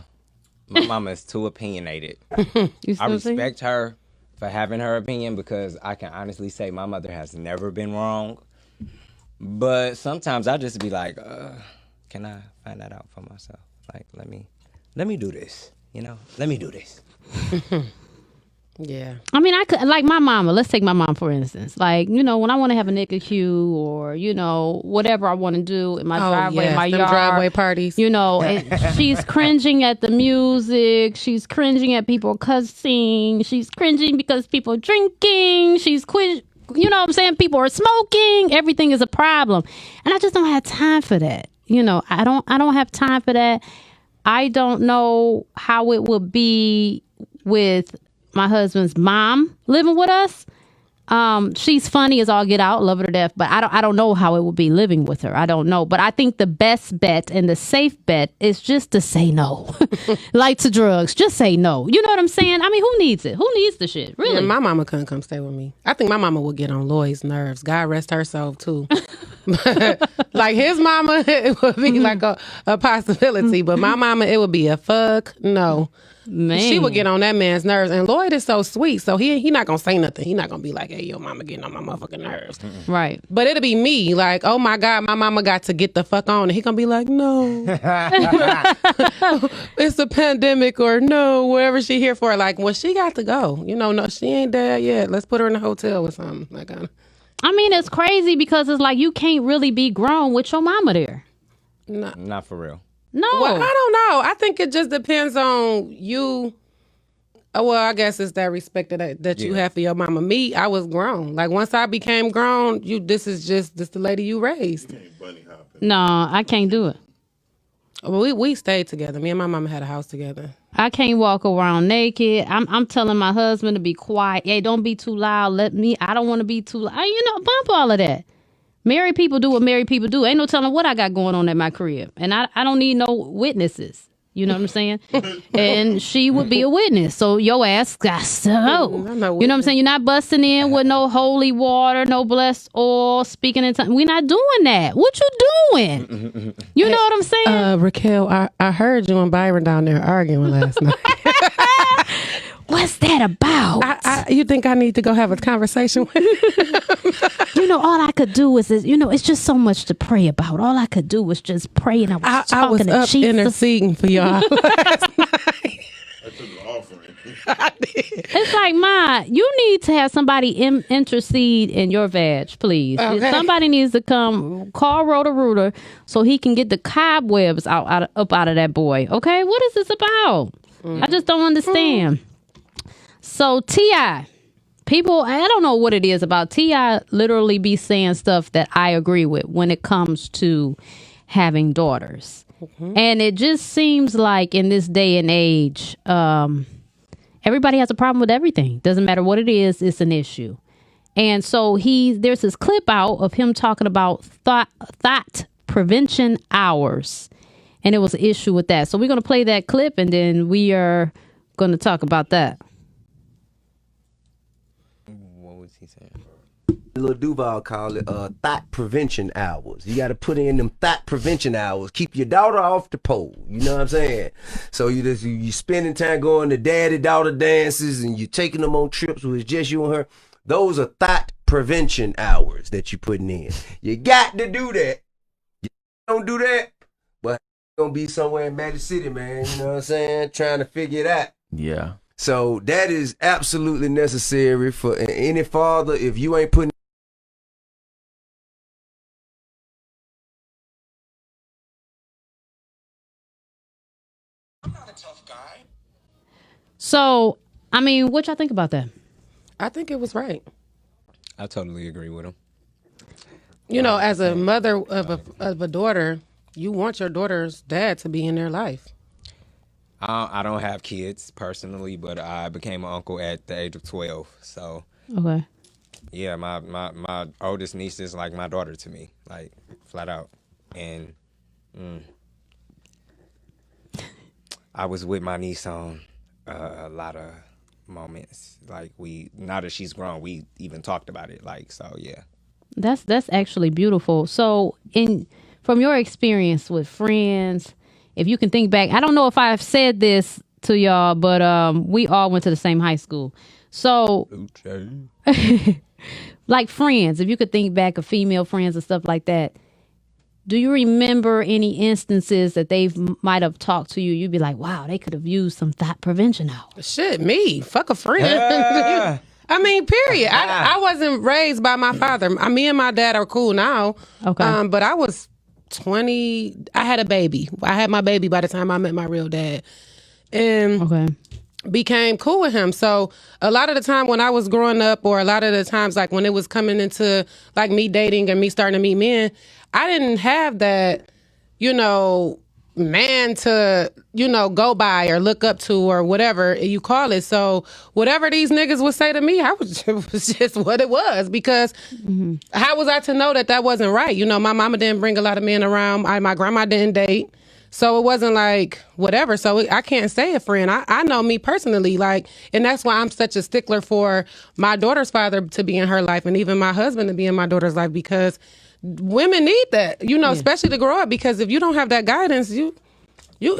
My mama is too opinionated. I respect her for having her opinion, because I can honestly say my mother has never been wrong. But sometimes I just be like, can I find that out for myself? Like, let me do this. Let me do this. Yeah. I mean, I could, like my mama. Let's take my mom for instance. Like, when I want to have a NICU or whatever I want to do in my driveway, in my yard, driveway parties. And she's cringing at the music. She's cringing at people cussing. She's cringing because people drinking. She's You know what I'm saying? People are smoking. Everything is a problem, and I just don't have time for that. I don't have time for that. I don't know how it would be with my husband's mom living with us. She's funny as all get out, love her to death, but I don't know how it would be living with her. I don't know. But I think the best bet and the safe bet is just to say no. Like to drugs, just say no. You know what I'm saying? I mean, who needs it? Who needs the shit? Really? Yeah, my mama couldn't come stay with me. I think my mama would get on Lloyd's nerves. God rest her soul too. Like his mama, it would be like a possibility, but my mama, it would be a fuck no. Man. She would get on that man's nerves, and Lloyd is so sweet, so he not gonna say nothing. He not gonna be like, "Hey, your mama getting on my motherfucking nerves." Right. But it'll be me, like, "Oh my God, my mama got to get the fuck on," and he gonna be like, "No, it's a pandemic," or "No, wherever she here for." Like, well, she got to go. No, she ain't dead yet. Let's put her in a hotel or something. Like, I mean, it's crazy because it's like you can't really be grown with your mama there. Not for real. No. Well, I don't know. I think it just depends on you. Well, I guess it's that respect that you have for your mama. Me, I was grown. Like, once I became grown, this is the lady you raised. No, I can't do it. We stayed together. Me and my mama had a house together. I can't walk around naked. I'm telling my husband to be quiet. Hey, don't be too loud. I don't want to be too loud. Bump all of that. Married people do what married people do. Ain't no telling what I got going on at my crib. And I don't need no witnesses. You know what I'm saying? And she would be a witness. So your ass got to know. You know what I'm saying? You're not busting in with no holy water, no blessed oil, speaking in tongues. We're not doing that. What you doing? You know what I'm saying? Raquel, I heard you and Byron down there arguing last night. What's that about? You think I need to go have a conversation with him? All I could do is, it's just so much to pray about. All I could do was just pray, and I was talking to up Jesus. Interceding for y'all last night. I took an offering. I did. It's like, Ma, you need to have somebody intercede in your vag, please. Okay. Somebody needs to come call Rooter so he can get the cobwebs up out of that boy. Okay, what is this about? I just don't understand. So T.I., people, I don't know what it is about T.I. literally be saying stuff that I agree with when it comes to having daughters. And it just seems like in this day and age, everybody has a problem with everything. Doesn't matter what it is, it's an issue. And so there's this clip out of him talking about thought prevention hours. And it was an issue with that. So we're going to play that clip, and then we are going to talk about that. What was he saying? Lil Duval called it thought prevention hours. You got to put in them thought prevention hours. Keep your daughter off the pole. You know what I'm saying? So you spending time going to daddy-daughter dances, and you taking them on trips where it's just you and her. Those are thought prevention hours that you putting in. You got to do that don't do that. But gonna be somewhere in Magic City, man. You know what I'm saying? Trying to figure it out. Yeah. So that is absolutely necessary for any father. If you ain't putting So, I mean, what y'all think about that? I think it was right. I totally agree with him. You know, as a mother of a daughter, you want your daughter's dad to be in their life. I don't have kids personally, but I became an uncle at the age of 12. So, Okay. yeah, my oldest niece is like my daughter to me, like flat out. And I was with my niece on a lot of moments. Like now that she's grown, we even talked about it. Like, so yeah. That's actually beautiful. So, from your experience with friends, if you can think back, I don't know if I've said this to y'all, but we all went to the same high school. So, like friends, if you could think back of female friends and stuff like that, do you remember any instances that they might have talked to you? You'd be like, wow, they could have used some thought prevention hours. Shit, me. Fuck a friend. I mean, period. I wasn't raised by my father. Me and my dad are cool now. Okay. But I was 20. I had a baby. I had my baby by the time I met my real dad. And became cool with him. So a lot of the time when I was growing up, or a lot of the times like when it was coming into like me dating and me starting to meet men, I didn't have that, you know, man to, you know, go by or look up to or whatever you call it. So whatever these niggas would say to me, it was just what it was, because how was I to know that that wasn't right? You know, my mama didn't bring a lot of men around. My grandma didn't date. So it wasn't like whatever. So I can't say a friend. I know me personally, like, and that's why I'm such a stickler for my daughter's father to be in her life, and even my husband to be in my daughter's life, because women need that, you know, especially to grow up, because if you don't have that guidance, you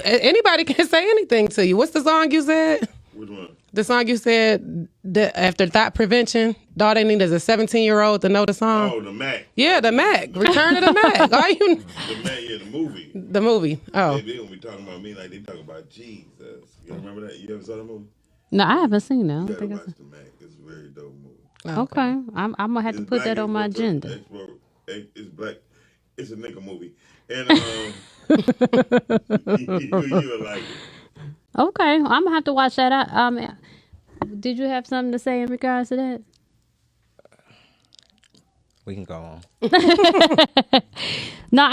anybody can say anything to you. What's the song you said? Which one? The song you said after thought prevention, all they need is a 17-year-old to know the song. Oh, the Mac. Yeah, the Mac. Return to the Mac. The Mac, yeah, the movie. The movie. Oh. They gonna be talking about me like they talking about Jesus. You remember that? You ever saw the movie? No, I haven't seen that. I You don't gotta think watch the Mac. It's a very dope movie. Okay. I'm gonna have to put that on my agenda. It's black. It's a nigga movie. And you'll like it. Okay, I'm gonna have to watch that. Did you have something to say in regards to that? We can go on. No,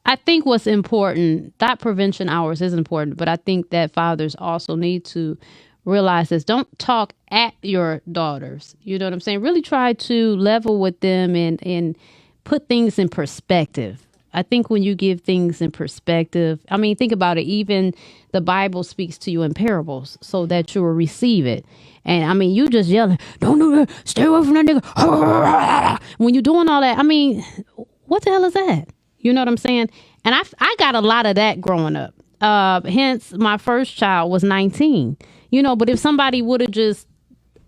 I think what's important, thought prevention hours is important, but I think that fathers also need to realize this. Don't talk at your daughters. You know what I'm saying? Really try to level with them and put things in perspective. I think when you give things in perspective, I mean, think about it. Even the Bible speaks to you in parables so that you will receive it. And I mean, you just yelling, don't do that, stay away from that nigga. When you're doing all that, I mean, what the hell is that? You know what I'm saying? And I got a lot of that growing up. Hence, my first child was 19. You know, but if somebody would have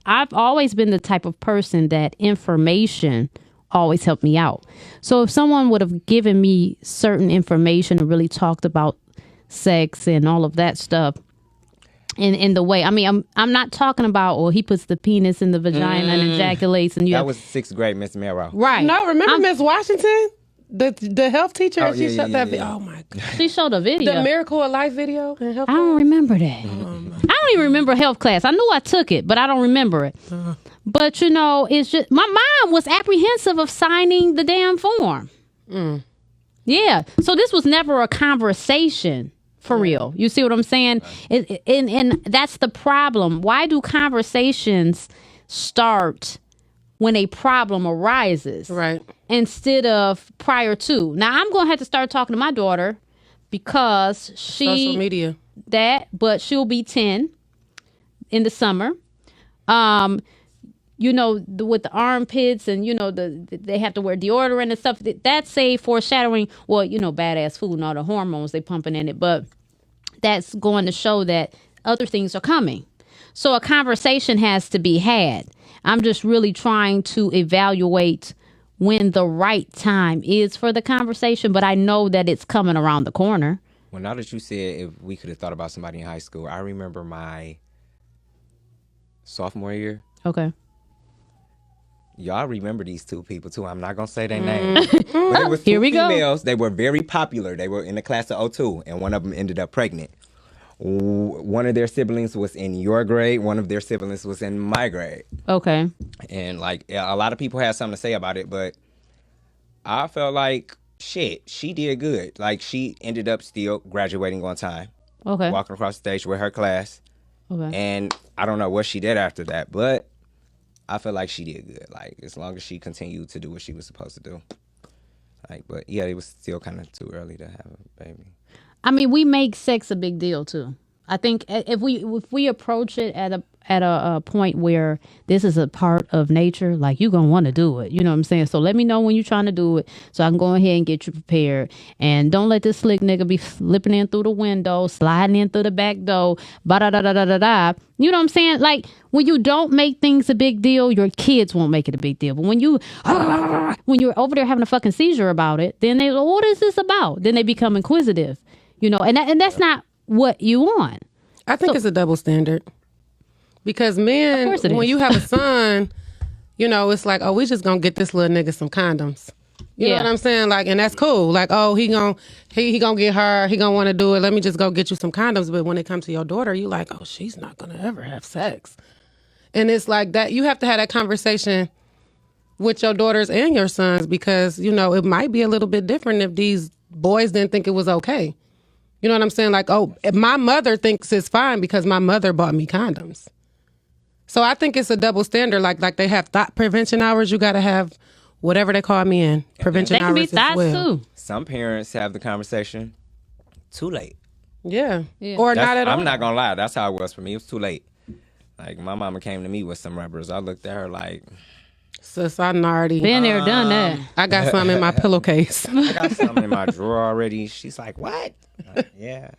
I've always been the type of person that information always helped me out. So if someone would have given me certain information and really talked about sex and all of that stuff in the way, I mean, I'm not talking about, well, he puts the penis in the vagina and ejaculates, and that was 6th grade, Miss Merrow. Right. No, remember Miss Washington? The health teacher? Oh, she showed that video. yeah. Oh, my God. She showed a video. The Miracle of Life video? I don't remember that. I don't even remember health class. I knew I took it, but I don't remember it. But, you know, it's just, my mom was apprehensive of signing the damn form. Yeah. So this was never a conversation for real. You see what I'm saying? And that's the problem. Why do conversations start when a problem arises? Right. Instead of prior to. Now, I'm going to have to start talking to my daughter because Social media. But she'll be 10 in the summer. You know, with the armpits and, you know, they have to wear deodorant and stuff. That's a foreshadowing. Well, you know, badass food and all the hormones they pumping in it. But that's going to show that other things are coming. So a conversation has to be had. I'm just really trying to evaluate when the right time is for the conversation, but I know that it's coming around the corner. Well, now that you said if we could have thought about somebody in high school, I remember my sophomore year. Okay. Y'all remember these two people too. I'm not gonna say their name. But it was two Here we females. They were very popular. They were in the class of 02, and one of them ended up pregnant. One of their siblings was in your grade. One of their siblings was in my grade. Okay. And like a lot of people had something to say about it, but I felt like shit. She did good. Like she ended up still graduating on time. Okay. Walking across the stage with her class. Okay. And I don't know what she did after that, but I feel like she did good. Like as long as she continued to do what she was supposed to do. Like, but yeah, it was still kind of too early to have a baby. I mean, we make sex a big deal too. I think if we approach it at a point where this is a part of nature, like you're gonna want to do it. You know what I'm saying? So let me know when you're trying to do it, so I can go ahead and get you prepared. And don't let this slick nigga be slipping in through the window, sliding in through the back door, ba da da da da da da. You know what I'm saying? Like when you don't make things a big deal, your kids won't make it a big deal. But when you're over there having a fucking seizure about it, then they, what is this about? Then they become inquisitive. You know, and that's not what you want. I think it's a double standard. Because men, when you have a son, you know, it's like, oh, we just gonna get this little nigga some condoms. You know what I'm saying? Like, and that's cool. Like, oh, he gonna get her, he gonna want to do it. Let me just go get you some condoms. But when it comes to your daughter, you like, oh, she's not gonna ever have sex. And it's like that. You have to have that conversation with your daughters and your sons, because you know it might be a little bit different if these boys didn't think it was okay. You know what I'm saying? Like, oh, my mother thinks it's fine because my mother bought me condoms. So I think it's a double standard. Like they have thought prevention hours. You got to have whatever they call me in prevention hours. They can be thoughts too. Some parents have the conversation too late. Yeah. Or not at all. I'm not going to lie. That's how it was for me. It was too late. Like my mama came to me with some rubbers. I looked at her like, sis, I already been there, done that. I got some in my pillowcase. I got some in my drawer already. She's like, what? Yeah.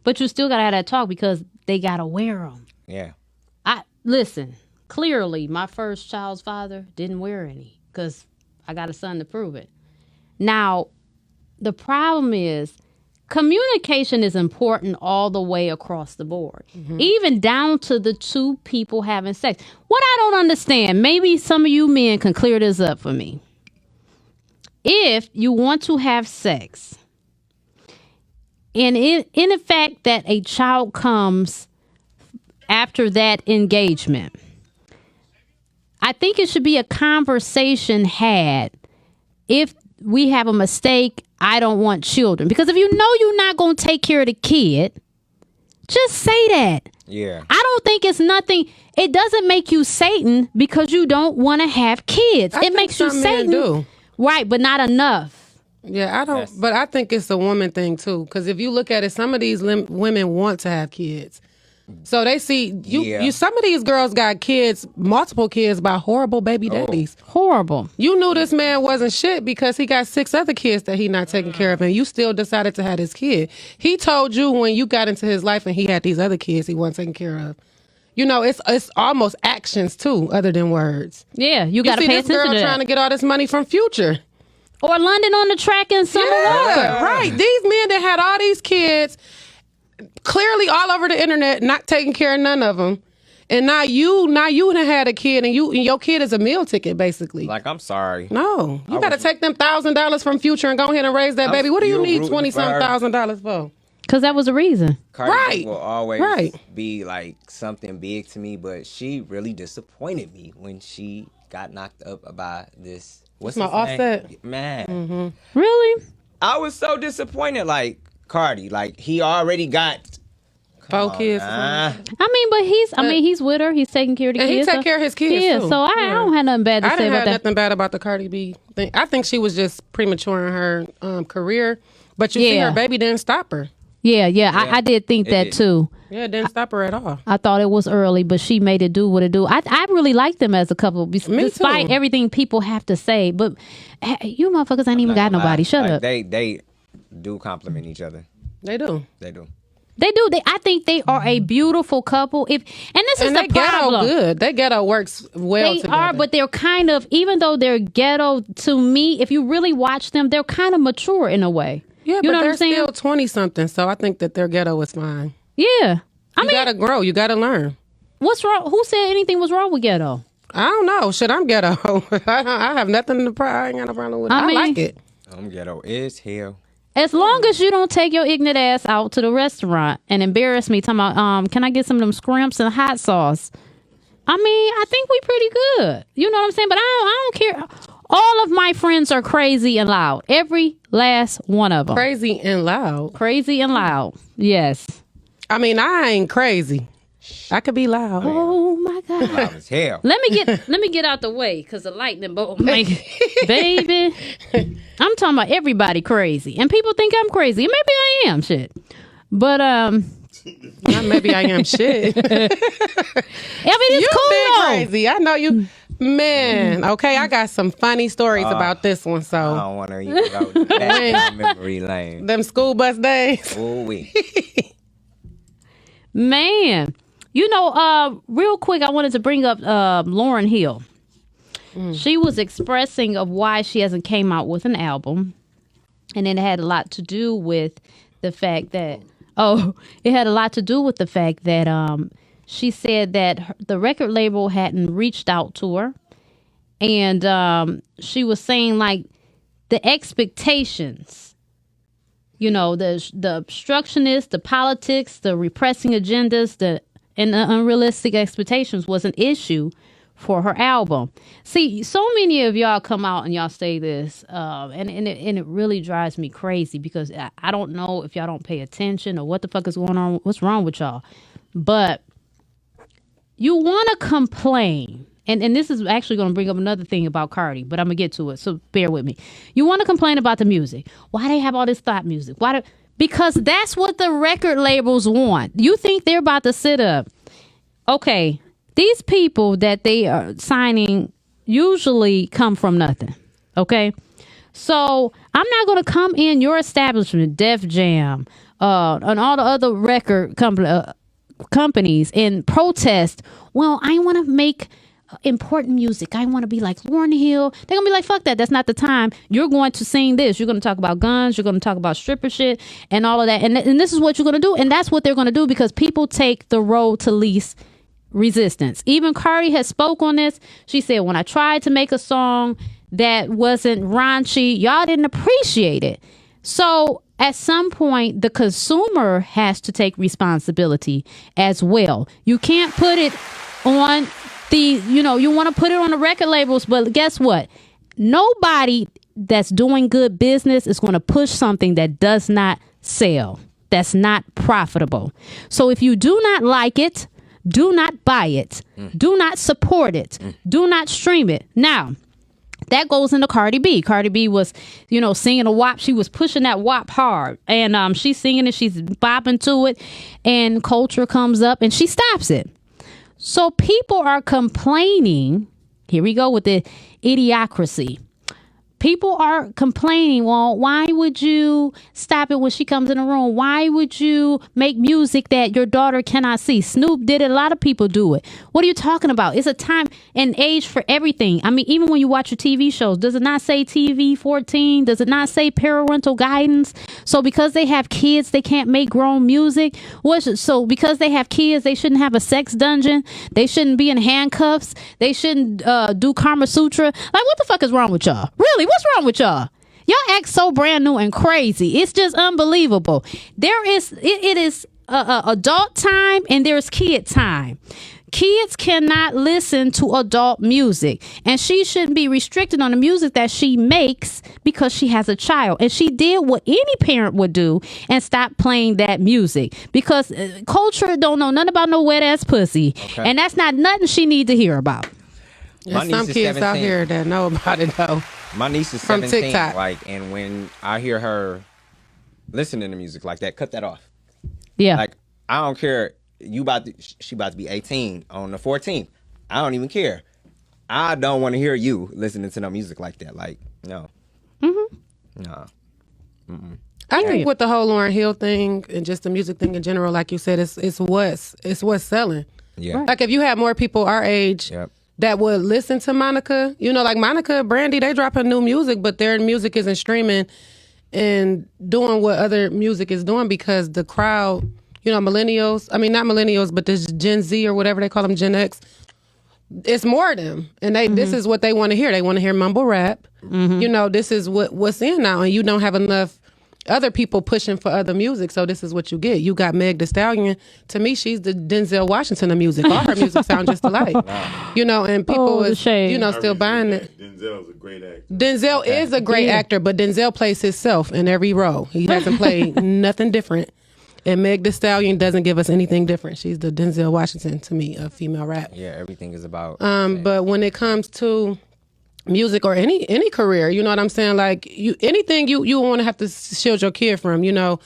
But you still gotta have that talk because they gotta wear them. Yeah. Listen. Clearly, my first child's father didn't wear any because I got a son to prove it. Now, the problem is communication is important all the way across the board, even down to the two people having sex. What I don't understand, maybe some of you men can clear this up for me. If you want to have sex, and in effect that a child comes after that engagement, I think it should be a conversation had. If we have a mistake, I don't want children. Because if you know you're not going to take care of the kid, just say that. Yeah. I don't think it's nothing. It doesn't make you Satan because you don't want to have kids. It makes you Satan. Do. Right, but not enough. Yeah, I don't. Yes. But I think it's a woman thing too. Because if you look at it, some of these women want to have kids. So they see you. Some of these girls got kids, multiple kids by horrible baby daddies. Horrible. You knew this man wasn't shit because he got 6 other kids that he not taking care of, and you still decided to have his kid. He told you when you got into his life and he had these other kids he wasn't taking care of. You know, it's almost actions too, other than words. Yeah, you got to pay attention to that. This girl trying to get all this money from Future. Or London on the Track and Summer Walker. Right. These men that had all these kids, clearly all over the internet, not taking care of none of them. And now you done had a kid, and your kid is a meal ticket, basically. Like, I'm sorry. No. You got to take them $1,000 from Future and go ahead and raise that baby. What do you need $20,000 for? Because that was a reason. Cardi will always be like something big to me, but she really disappointed me when she got knocked up by this. What's my Offset? Man. Mm-hmm. Really? I was so disappointed. Like, Cardi, like, he already got 4 kids. I mean, he's with her. He's taking care of the kids. He take care of his kids, too. So I don't have nothing bad to say about that. I didn't have nothing bad about the Cardi B thing. I think she was just premature in her career. But you see, her baby didn't stop her. Yeah. I did think that, too. Yeah, it didn't stop her at all. I thought it was early, but she made it do what it do. I really like them as a couple, despite everything people have to say. But you motherfuckers ain't even got nobody. Shut up. They do compliment each other. They do. They do. I think they are a beautiful couple. And this is the ghetto problem. Good. That ghetto works well They together. are, but they're kind of, even though they're ghetto, to me, if you really watch them, they're kind of mature in a way. Yeah, you but know what they're I'm saying? still 20-something, so I think that their ghetto is fine. Yeah. You gotta grow. You gotta learn. What's wrong? Who said anything was wrong with ghetto? I don't know. Shit, I'm ghetto. I have nothing to I ain't got no problem with it. I like it. I'm ghetto as hell. As long as you don't take your ignorant ass out to the restaurant and embarrass me, talking about, can I get some of them scrimps and hot sauce? I mean, I think we pretty good. You know what I'm saying? But I don't care. All of my friends are crazy and loud. Every last one of them. Crazy and loud. Crazy and loud. Yes. I mean, I ain't crazy. I could be loud. Oh my God. Loud as hell. Let me get out the way because the lightning bolt make baby. I'm talking about everybody crazy. And people think I'm crazy. And maybe I am shit. But maybe I am shit. I mean, it's You cool been though. crazy. I know you. Man, okay, I got some funny stories about this one. I So don't want to even go back down memory lane. them school bus days. Ooh wee. Man. You know, real quick, I wanted to bring up Lauryn Hill. She was expressing of why she hasn't came out with an album. And it had a lot to do with the fact that, she said that the record label hadn't reached out to her. And she was saying, like, the expectations, you know, the obstructionists, the politics, the repressing agendas, and the unrealistic expectations was an issue for her album. See, so many of y'all come out and y'all say this, and it really drives me crazy because I don't know if y'all don't pay attention or what the fuck is going on, what's wrong with y'all. But you want to complain, and this is actually going to bring up another thing about Cardi, but I'm going to get to it, so bear with me. You want to complain about the music. Why they have all this thought music? Because that's what the record labels want. You think they're about to sit up. Okay, these people that they are signing usually come from nothing. Okay? So I'm not going to come in your establishment, Def Jam, and all the other record companies and protest. Well, I want to make important music. I want to be like Lauryn Hill. They're gonna be like, fuck that, that's not the time. You're going to sing this, you're going to talk about guns, you're going to talk about stripper shit and all of that, and this is what you're going to do. And that's what they're going to do because people take the road to least resistance. Even Cardi has spoke on this. She said, when I tried to make a song that wasn't raunchy, y'all didn't appreciate it. So at some point the consumer has to take responsibility as well. You can't put it on you want to put it on the record labels, but guess what? Nobody that's doing good business is going to push something that does not sell, that's not profitable. So if you do not like it, do not buy it, do not support it, do not stream it. Now, that goes into Cardi B. Cardi B was, singing a WAP. She was pushing that WAP hard. And she's singing it, she's bopping to it, and Culture comes up and she stops it. So people are complaining. Here we go with the idiocracy. People are complaining, well, why would you stop it when she comes in the room? Why would you make music that your daughter cannot see? Snoop did it. A lot of people do it. What are you talking about? It's a time and age for everything. I mean, even when you watch your TV shows, does it not say TV 14? Does it not say parental guidance? So because they have kids, they can't make grown music? So because they have kids, they shouldn't have a sex dungeon? They shouldn't be in handcuffs? They shouldn't do Kama Sutra? Like, what the fuck is wrong with y'all? Really? What's wrong with y'all? Y'all act so brand new and crazy. It's just unbelievable. It is adult time and there's kid time. Kids cannot listen to adult music, and she shouldn't be restricted on the music that she makes because she has a child. And she did what any parent would do and stop playing that music because Culture don't know nothing about no wet ass pussy, and that's not nothing she need to hear about. There's some kids 17. Out here that know about it though. My niece is 17, and when I hear her listening to music like that, cut that off. Yeah. Like, I don't care. She about to be 18 on the 14th. I don't even care. I don't want to hear you listening to no music like that. Like, no. Mm-hmm. No. Mm-mm. I think with the whole Lauryn Hill thing and just the music thing in general, like you said, it's what's selling. Yeah. Like if you had more people our age that would listen to Monica, you know, like Monica, Brandy, they dropping new music, but their music isn't streaming and doing what other music is doing because the crowd, you know, millennials, I mean, not millennials, but this Gen Z or whatever they call them, Gen X, it's more of them. And this is what they want to hear. They want to hear mumble rap. You know, this is what's in now. And you don't have enough other people pushing for other music. So this is what you get. You got Meg Thee Stallion. To me, she's the Denzel Washington of music. All her music sounds just alike. You know, and people is, you know, still buying it. Denzel's a great actor. Denzel is a great actor, but Denzel plays himself in every role. He hasn't played nothing different. And Meg Thee Stallion doesn't give us anything different. She's the Denzel Washington to me of female rap. Yeah, everything is about. But when it comes to music or any career, you know what I'm saying? Like anything you want to have to shield your kid from. You know,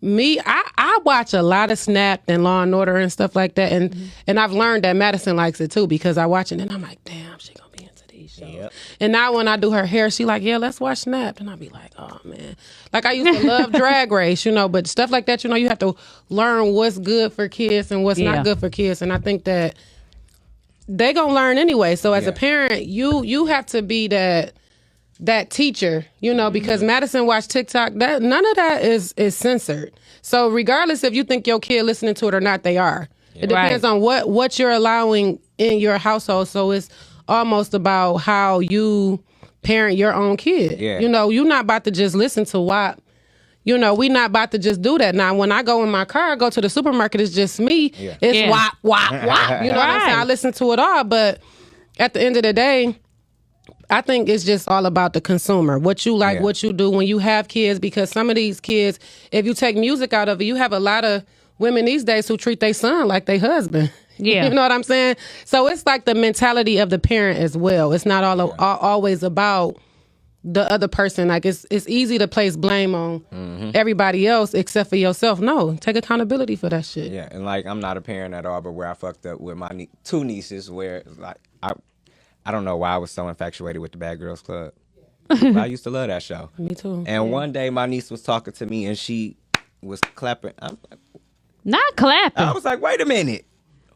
me, I watch a lot of Snapped and Law and Order and stuff like that, and I've learned that Madison likes it too because I watch it and I'm like, damn, she gonna be into these shows. Yep. And now when I do her hair, she like, yeah, let's watch Snapped, and I'll be like, oh man. Like I used to love Drag Race, you know, but stuff like that, you know, you have to learn what's good for kids and what's not good for kids, and I think that they gonna learn anyway. So as a parent, you have to be that teacher, you know, because Madison watched TikTok. That none of that is censored. So regardless if you think your kid listening to it or not, they are. It depends on what you're allowing in your household. So it's almost about how you parent your own kid. Yeah. You know, you're not about to just listen to WAP. You know, we not about to just do that. Now, when I go in my car, I go to the supermarket, it's just me. Yeah. It's WAP, WAP, WAP. You know what I'm saying? I listen to it all, but at the end of the day, I think it's just all about the consumer. What you like, what you do when you have kids, because some of these kids, if you take music out of it, you have a lot of women these days who treat their son like their husband. Yeah. You know what I'm saying? So it's like the mentality of the parent as well. It's not always about the other person. Like it's easy to place blame on everybody else except for yourself. No, take accountability for that shit. Yeah, and like I'm not a parent at all, but where I fucked up with my two nieces, where like I don't know why I was so infatuated with the Bad Girls Club. But I used to love that show. Me too. And one day my niece was talking to me and she was clapping. Not clapping. I was like, wait a minute.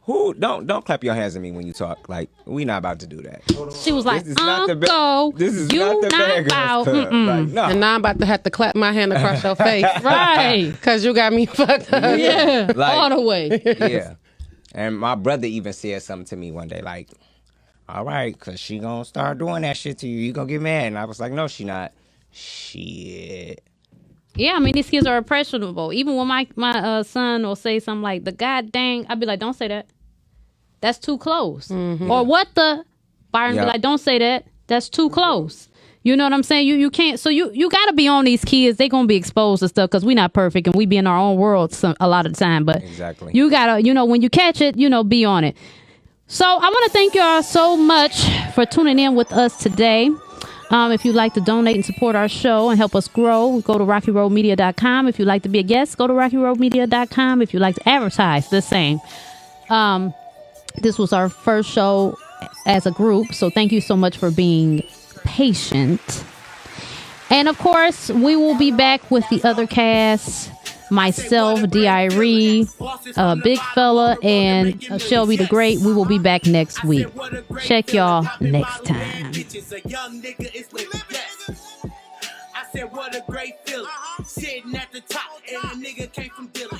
Don't clap your hands at me when you talk. Like, we not about to do that. She was like, this is not the Bad Girls Club. Like, no. And now I'm about to have to clap my hand across your face. Right. Because you got me fucked up. Yeah. Like, all the way. Yeah. And my brother even said something to me one day, like, all right, because she going to start doing that shit to you. You going to get mad. And I was like, no, she not. Shit. Yeah, I mean, these kids are impressionable. Even when my son will say something like, the god dang, I'd be like, don't say that. That's too close. Or what the? Byron be like, don't say that. That's too close. You know what I'm saying? You can't. So you got to be on these kids. They going to be exposed to stuff because we not perfect and we be in our own world a lot of the time. But you got to, when you catch it, be on it. So I want to thank y'all so much for tuning in with us today. If you'd like to donate and support our show and help us grow, go to rockyroadmedia.com. If you'd like to be a guest, go to rockyroadmedia.com. If you'd like to advertise, the same. This was our first show as a group, so thank you so much for being patient. And of course, we will be back with the other cast. Myself, D.I.R.E., Big Fella, and Shelby the Great. We will be back next week. Check y'all next time. I said, what a great feeling. Sitting at the top, and a nigga came from Dillon.